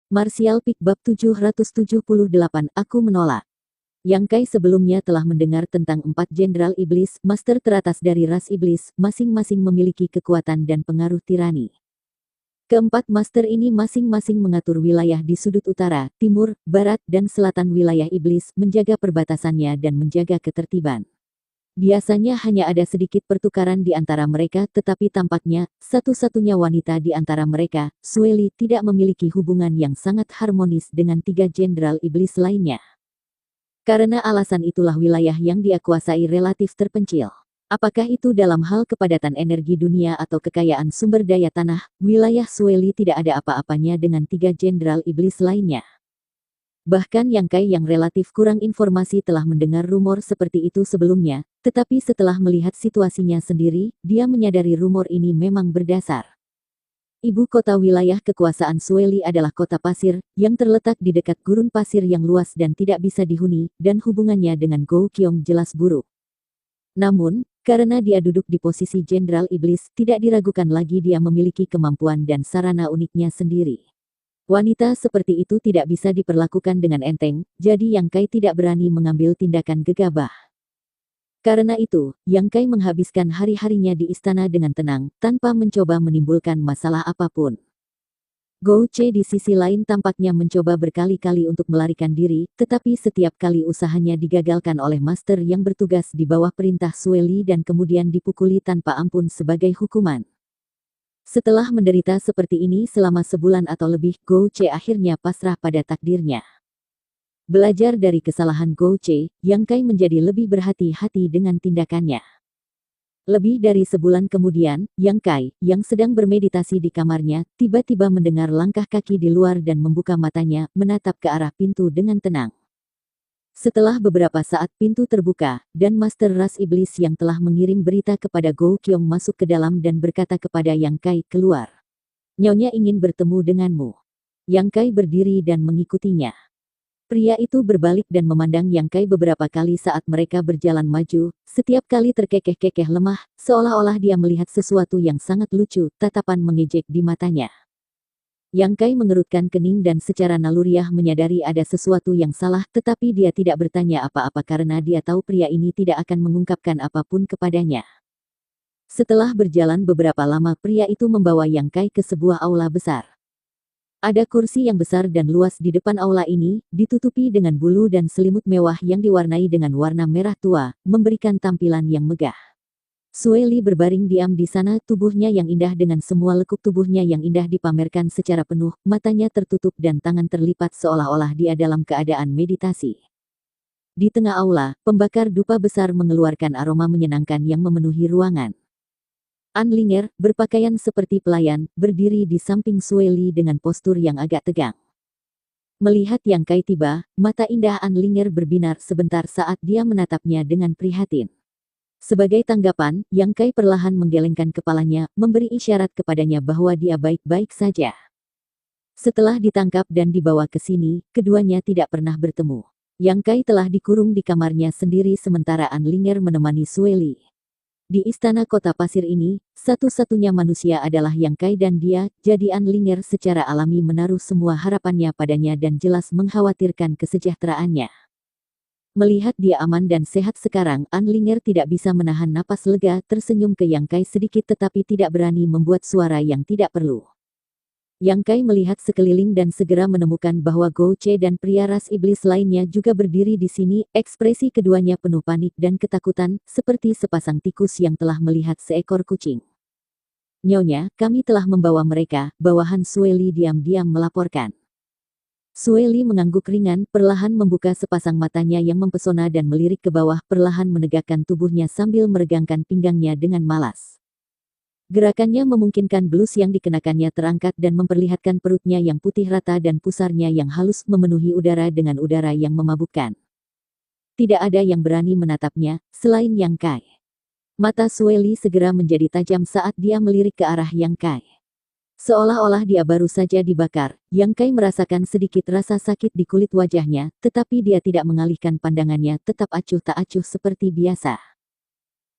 Martial Peak Bab 778 Aku menolak. Yang Kai sebelumnya telah mendengar tentang 4 Jenderal Iblis, Master teratas dari ras Iblis, masing-masing memiliki kekuatan dan pengaruh tirani. Keempat Master ini masing-masing mengatur wilayah di sudut utara, timur, barat, dan selatan wilayah Iblis, menjaga perbatasannya dan menjaga ketertiban. Biasanya hanya ada sedikit pertukaran di antara mereka, tetapi tampaknya, satu-satunya wanita di antara mereka, Sueli, tidak memiliki hubungan yang sangat harmonis dengan 3 Jenderal Iblis lainnya. Karena alasan itulah wilayah yang dia kuasai relatif terpencil. Apakah itu dalam hal kepadatan energi dunia atau kekayaan sumber daya tanah, wilayah Sueli tidak ada apa-apanya dengan 3 Jenderal Iblis lainnya. Bahkan Yang Kai yang relatif kurang informasi telah mendengar rumor seperti itu sebelumnya, tetapi setelah melihat situasinya sendiri, dia menyadari rumor ini memang berdasar. Ibu kota wilayah kekuasaan Sueli adalah kota pasir, yang terletak di dekat gurun pasir yang luas dan tidak bisa dihuni, dan hubungannya dengan Go Kyong jelas buruk. Namun, karena dia duduk di posisi Jenderal Iblis, tidak diragukan lagi dia memiliki kemampuan dan sarana uniknya sendiri. Wanita seperti itu tidak bisa diperlakukan dengan enteng, jadi Yang Kai tidak berani mengambil tindakan gegabah. Karena itu, Yang Kai menghabiskan hari-harinya di istana dengan tenang, tanpa mencoba menimbulkan masalah apapun. Go Che di sisi lain tampaknya mencoba berkali-kali untuk melarikan diri, tetapi setiap kali usahanya digagalkan oleh master yang bertugas di bawah perintah Sueli dan kemudian dipukuli tanpa ampun sebagai hukuman. Setelah menderita seperti ini selama sebulan atau lebih, Go Che akhirnya pasrah pada takdirnya. Belajar dari kesalahan Go Che, Yang Kai menjadi lebih berhati-hati dengan tindakannya. Lebih dari sebulan kemudian, Yang Kai, yang sedang bermeditasi di kamarnya, tiba-tiba mendengar langkah kaki di luar dan membuka matanya, menatap ke arah pintu dengan tenang. Setelah beberapa saat pintu terbuka, dan Master Ras Iblis yang telah mengirim berita kepada Go Kyong masuk ke dalam dan berkata kepada Yang Kai, keluar. Nyonya ingin bertemu denganmu. Yang Kai berdiri dan mengikutinya. Pria itu berbalik dan memandang Yang Kai beberapa kali saat mereka berjalan maju, setiap kali terkekeh-kekeh lemah, seolah-olah dia melihat sesuatu yang sangat lucu, tatapan mengejek di matanya. Yang Kai mengerutkan kening dan secara naluriah menyadari ada sesuatu yang salah, tetapi dia tidak bertanya apa-apa karena dia tahu pria ini tidak akan mengungkapkan apapun kepadanya. Setelah berjalan beberapa lama, pria itu membawa Yang Kai ke sebuah aula besar. Ada kursi yang besar dan luas di depan aula ini, ditutupi dengan bulu dan selimut mewah yang diwarnai dengan warna merah tua, memberikan tampilan yang megah. Sueli berbaring diam di sana, tubuhnya yang indah dengan semua lekuk tubuhnya yang indah dipamerkan secara penuh, matanya tertutup dan tangan terlipat seolah-olah dia dalam keadaan meditasi. Di tengah aula, pembakar dupa besar mengeluarkan aroma menyenangkan yang memenuhi ruangan. An Linger, berpakaian seperti pelayan, berdiri di samping Sueli dengan postur yang agak tegang. Melihat Yang Kai tiba, mata indah An Linger berbinar sebentar saat dia menatapnya dengan prihatin. Sebagai tanggapan, Yang Kai perlahan menggelengkan kepalanya, memberi isyarat kepadanya bahwa dia baik-baik saja. Setelah ditangkap dan dibawa ke sini, keduanya tidak pernah bertemu. Yang Kai telah dikurung di kamarnya sendiri sementara An Linger menemani Sueli. Di istana kota pasir ini, satu-satunya manusia adalah Yang Kai dan dia, jadi An Linger secara alami menaruh semua harapannya padanya dan jelas mengkhawatirkan kesejahteraannya. Melihat dia aman dan sehat sekarang, An Linger tidak bisa menahan napas lega, tersenyum ke Yang Kai sedikit tetapi tidak berani membuat suara yang tidak perlu. Yang Kai melihat sekeliling dan segera menemukan bahwa Go Che dan pria ras iblis lainnya juga berdiri di sini, ekspresi keduanya penuh panik dan ketakutan, seperti sepasang tikus yang telah melihat seekor kucing. Nyonya, kami telah membawa mereka, bawahan Sueli diam-diam melaporkan. Sueli mengangguk ringan, perlahan membuka sepasang matanya yang mempesona dan melirik ke bawah, perlahan menegakkan tubuhnya sambil meregangkan pinggangnya dengan malas. Gerakannya memungkinkan blus yang dikenakannya terangkat dan memperlihatkan perutnya yang putih rata dan pusarnya yang halus memenuhi udara dengan udara yang memabukkan. Tidak ada yang berani menatapnya, selain Yang Kai. Mata Sueli segera menjadi tajam saat dia melirik ke arah Yang Kai. Seolah-olah dia baru saja dibakar, Yang Kai merasakan sedikit rasa sakit di kulit wajahnya, tetapi dia tidak mengalihkan pandangannya, tetap acuh tak acuh seperti biasa.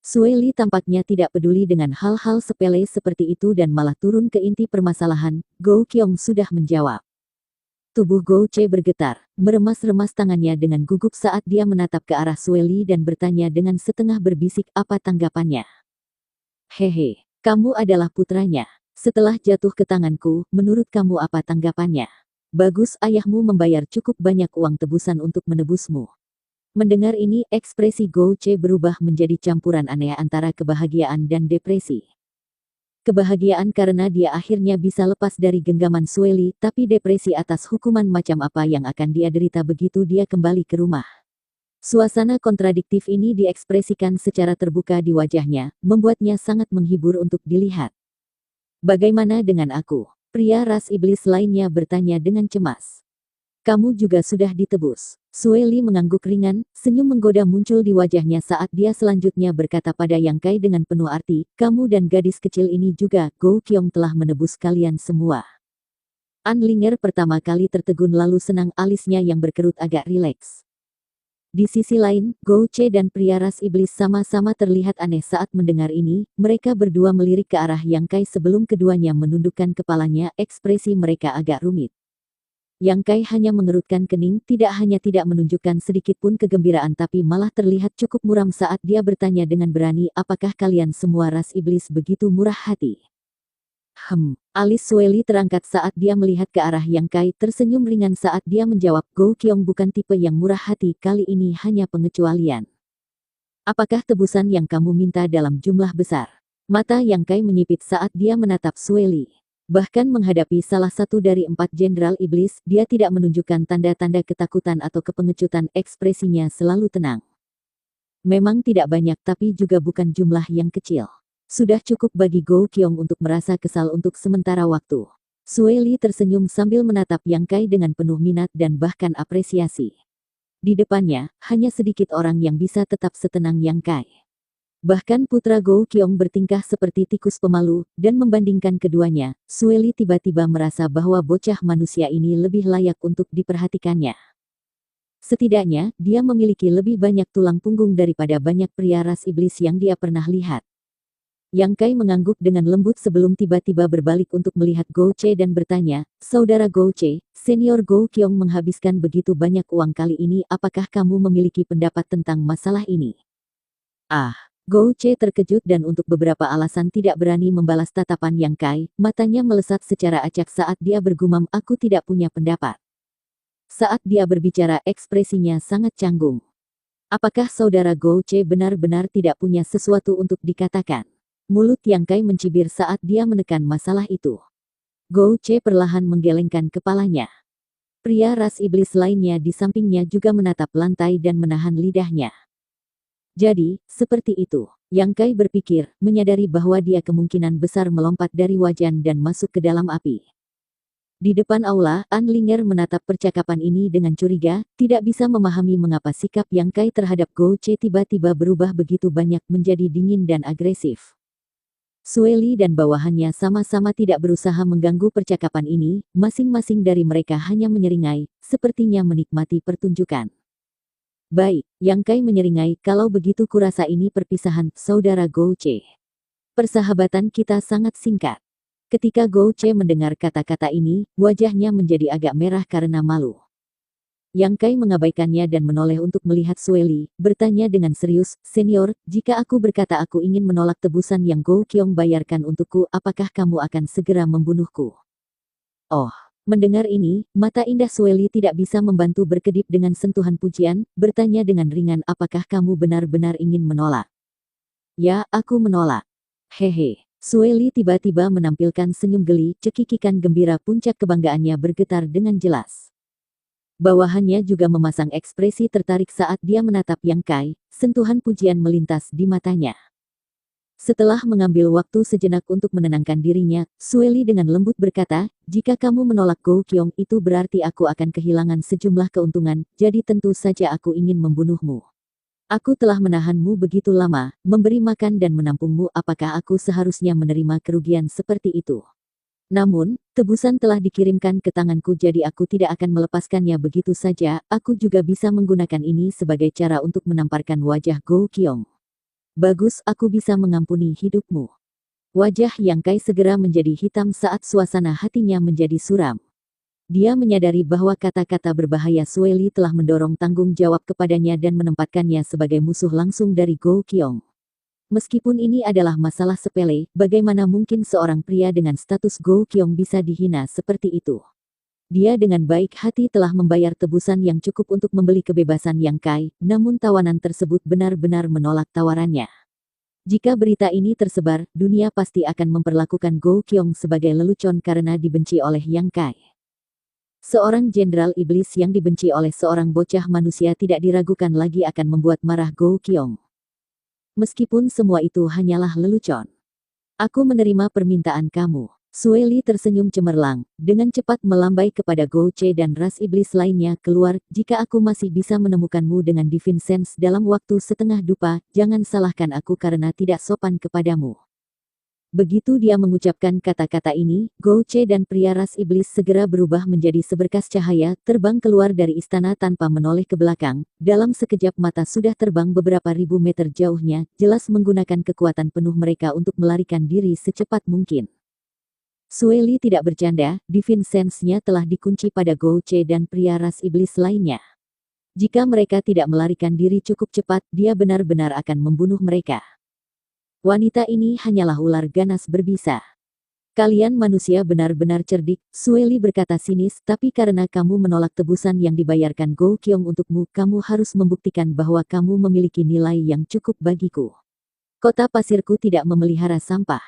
Sueli tampaknya tidak peduli dengan hal-hal sepele seperti itu dan malah turun ke inti permasalahan. Go Kyong sudah menjawab. Tubuh Gou Che bergetar, meremas-remas tangannya dengan gugup saat dia menatap ke arah Sueli dan bertanya dengan setengah berbisik apa tanggapannya. Hehe, kamu adalah putranya. Setelah jatuh ke tanganku, menurut kamu apa tanggapannya? Bagus, ayahmu membayar cukup banyak uang tebusan untuk menebusmu. Mendengar ini, ekspresi Gou Che berubah menjadi campuran aneh antara kebahagiaan dan depresi. Kebahagiaan karena dia akhirnya bisa lepas dari genggaman Sueli, tapi depresi atas hukuman macam apa yang akan dia derita begitu dia kembali ke rumah. Suasana kontradiktif ini diekspresikan secara terbuka di wajahnya, membuatnya sangat menghibur untuk dilihat. Bagaimana dengan aku? Pria ras iblis lainnya bertanya dengan cemas. Kamu juga sudah ditebus. Sueli mengangguk ringan, senyum menggoda muncul di wajahnya saat dia selanjutnya berkata pada Yang Kai dengan penuh arti, kamu dan gadis kecil ini juga, Gou Qiong telah menebus kalian semua. Anlinger pertama kali tertegun lalu senang alisnya yang berkerut agak rileks. Di sisi lain, Gou Che dan pria ras iblis sama-sama terlihat aneh saat mendengar ini, mereka berdua melirik ke arah Yang Kai sebelum keduanya menundukkan kepalanya, ekspresi mereka agak rumit. Yang Kai hanya mengerutkan kening, tidak hanya tidak menunjukkan sedikit pun kegembiraan tapi malah terlihat cukup muram saat dia bertanya dengan berani, apakah kalian semua ras iblis begitu murah hati? Alis Sueli terangkat saat dia melihat ke arah Yang Kai, tersenyum ringan saat dia menjawab, Gou Qiong bukan tipe yang murah hati, kali ini hanya pengecualian. Apakah tebusan yang kamu minta dalam jumlah besar? Mata Yang Kai menyipit saat dia menatap Sueli. Bahkan menghadapi salah satu dari 4 jenderal iblis, dia tidak menunjukkan tanda-tanda ketakutan atau kepengecutan, ekspresinya selalu tenang. Memang tidak banyak tapi juga bukan jumlah yang kecil. Sudah cukup bagi Gou Qiong untuk merasa kesal untuk sementara waktu. Sueli tersenyum sambil menatap Yang Kai dengan penuh minat dan bahkan apresiasi. Di depannya, hanya sedikit orang yang bisa tetap setenang Yang Kai. Bahkan putra Gou Qiong bertingkah seperti tikus pemalu, dan membandingkan keduanya, Sueli tiba-tiba merasa bahwa bocah manusia ini lebih layak untuk diperhatikannya. Setidaknya, dia memiliki lebih banyak tulang punggung daripada banyak pria ras iblis yang dia pernah lihat. Yang Kai mengangguk dengan lembut sebelum tiba-tiba berbalik untuk melihat Gou Che dan bertanya, Saudara Gou Che, Senior Gou Qiong menghabiskan begitu banyak uang kali ini, apakah kamu memiliki pendapat tentang masalah ini? Gou Che terkejut dan untuk beberapa alasan tidak berani membalas tatapan Yang Kai, matanya melesat secara acak saat dia bergumam, aku tidak punya pendapat. Saat dia berbicara ekspresinya sangat canggung. Apakah saudara Gou Che benar-benar tidak punya sesuatu untuk dikatakan? Mulut Yang Kai mencibir saat dia menekan masalah itu. Gou Che perlahan menggelengkan kepalanya. Pria ras iblis lainnya di sampingnya juga menatap lantai dan menahan lidahnya. Jadi, seperti itu. Yang Kai berpikir, menyadari bahwa dia kemungkinan besar melompat dari wajan dan masuk ke dalam api. Di depan aula, Anlinger menatap percakapan ini dengan curiga, tidak bisa memahami mengapa sikap Yang Kai terhadap Gou Che tiba-tiba berubah begitu banyak menjadi dingin dan agresif. Sueli dan bawahannya sama-sama tidak berusaha mengganggu percakapan ini, masing-masing dari mereka hanya menyeringai, sepertinya menikmati pertunjukan. Baik, Yang Kai menyeringai, kalau begitu kurasa ini perpisahan, saudara Gou Che. Persahabatan kita sangat singkat. Ketika Gou Che mendengar kata-kata ini, wajahnya menjadi agak merah karena malu. Yang Kai mengabaikannya dan menoleh untuk melihat Sueli, bertanya dengan serius, Senior, jika aku berkata aku ingin menolak tebusan yang Gou Qiong bayarkan untukku, apakah kamu akan segera membunuhku? Oh. Mendengar ini, mata indah Sueli tidak bisa membantu berkedip dengan sentuhan pujian, bertanya dengan ringan, apakah kamu benar-benar ingin menolak? Ya, aku menolak. Hehe. Sueli tiba-tiba menampilkan senyum geli, cekikikan gembira puncak kebanggaannya bergetar dengan jelas. Bawahannya juga memasang ekspresi tertarik saat dia menatap Yang Kai, sentuhan pujian melintas di matanya. Setelah mengambil waktu sejenak untuk menenangkan dirinya, Sueli dengan lembut berkata, jika kamu menolak Gou Qiong itu berarti aku akan kehilangan sejumlah keuntungan, jadi tentu saja aku ingin membunuhmu. Aku telah menahanmu begitu lama, memberi makan dan menampungmu, apakah aku seharusnya menerima kerugian seperti itu? Namun, tebusan telah dikirimkan ke tanganku jadi aku tidak akan melepaskannya begitu saja, aku juga bisa menggunakan ini sebagai cara untuk menamparkan wajah Gou Qiong. Bagus, aku bisa mengampuni hidupmu. Wajah Yang Kai segera menjadi hitam saat suasana hatinya menjadi suram. Dia menyadari bahwa kata-kata berbahaya Sueli telah mendorong tanggung jawab kepadanya dan menempatkannya sebagai musuh langsung dari Go Kyung. Meskipun ini adalah masalah sepele, bagaimana mungkin seorang pria dengan status Go Kyung bisa dihina seperti itu? Dia dengan baik hati telah membayar tebusan yang cukup untuk membeli kebebasan Yang Kai, namun tawanan tersebut benar-benar menolak tawarannya. Jika berita ini tersebar, dunia pasti akan memperlakukan Go Kyung sebagai lelucon karena dibenci oleh Yang Kai. Seorang jenderal iblis yang dibenci oleh seorang bocah manusia tidak diragukan lagi akan membuat marah Go Kyung. Meskipun semua itu hanyalah lelucon. Aku menerima permintaan kamu. Sueli tersenyum cemerlang, dengan cepat melambai kepada Go Che dan ras iblis lainnya keluar, jika aku masih bisa menemukanmu dengan Divine Sense dalam waktu setengah dupa, jangan salahkan aku karena tidak sopan kepadamu. Begitu dia mengucapkan kata-kata ini, Go Che dan pria ras iblis segera berubah menjadi seberkas cahaya, terbang keluar dari istana tanpa menoleh ke belakang. Dalam sekejap mata sudah terbang beberapa ribu meter jauhnya, jelas menggunakan kekuatan penuh mereka untuk melarikan diri secepat mungkin. Sueli tidak bercanda, Divine Sense-nya telah dikunci pada Go Che dan pria ras iblis lainnya. Jika mereka tidak melarikan diri cukup cepat, dia benar-benar akan membunuh mereka. Wanita ini hanyalah ular ganas berbisa. Kalian manusia benar-benar cerdik, Sueli berkata sinis, tapi karena kamu menolak tebusan yang dibayarkan Go Kyung untukmu, kamu harus membuktikan bahwa kamu memiliki nilai yang cukup bagiku. Kota pasirku tidak memelihara sampah.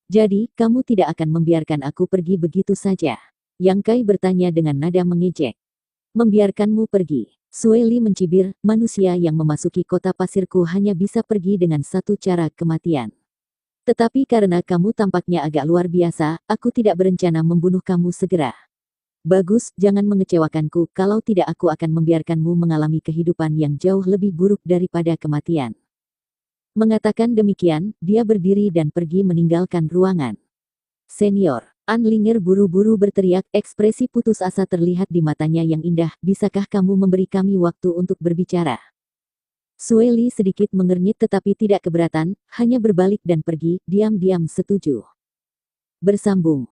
Jadi, kamu tidak akan membiarkan aku pergi begitu saja. Yang Kai bertanya dengan nada mengejek. Membiarkanmu pergi. Sueli mencibir, manusia yang memasuki kota pasirku hanya bisa pergi dengan satu cara, kematian. Tetapi karena kamu tampaknya agak luar biasa, aku tidak berencana membunuh kamu segera. Bagus, jangan mengecewakanku, kalau tidak aku akan membiarkanmu mengalami kehidupan yang jauh lebih buruk daripada kematian. Mengatakan demikian, dia berdiri dan pergi meninggalkan ruangan. Senior. Anlinger buru-buru berteriak, ekspresi putus asa terlihat di matanya yang indah, bisakah kamu memberi kami waktu untuk berbicara? Sueli sedikit mengernyit tetapi tidak keberatan, hanya berbalik dan pergi, diam-diam setuju. Bersambung.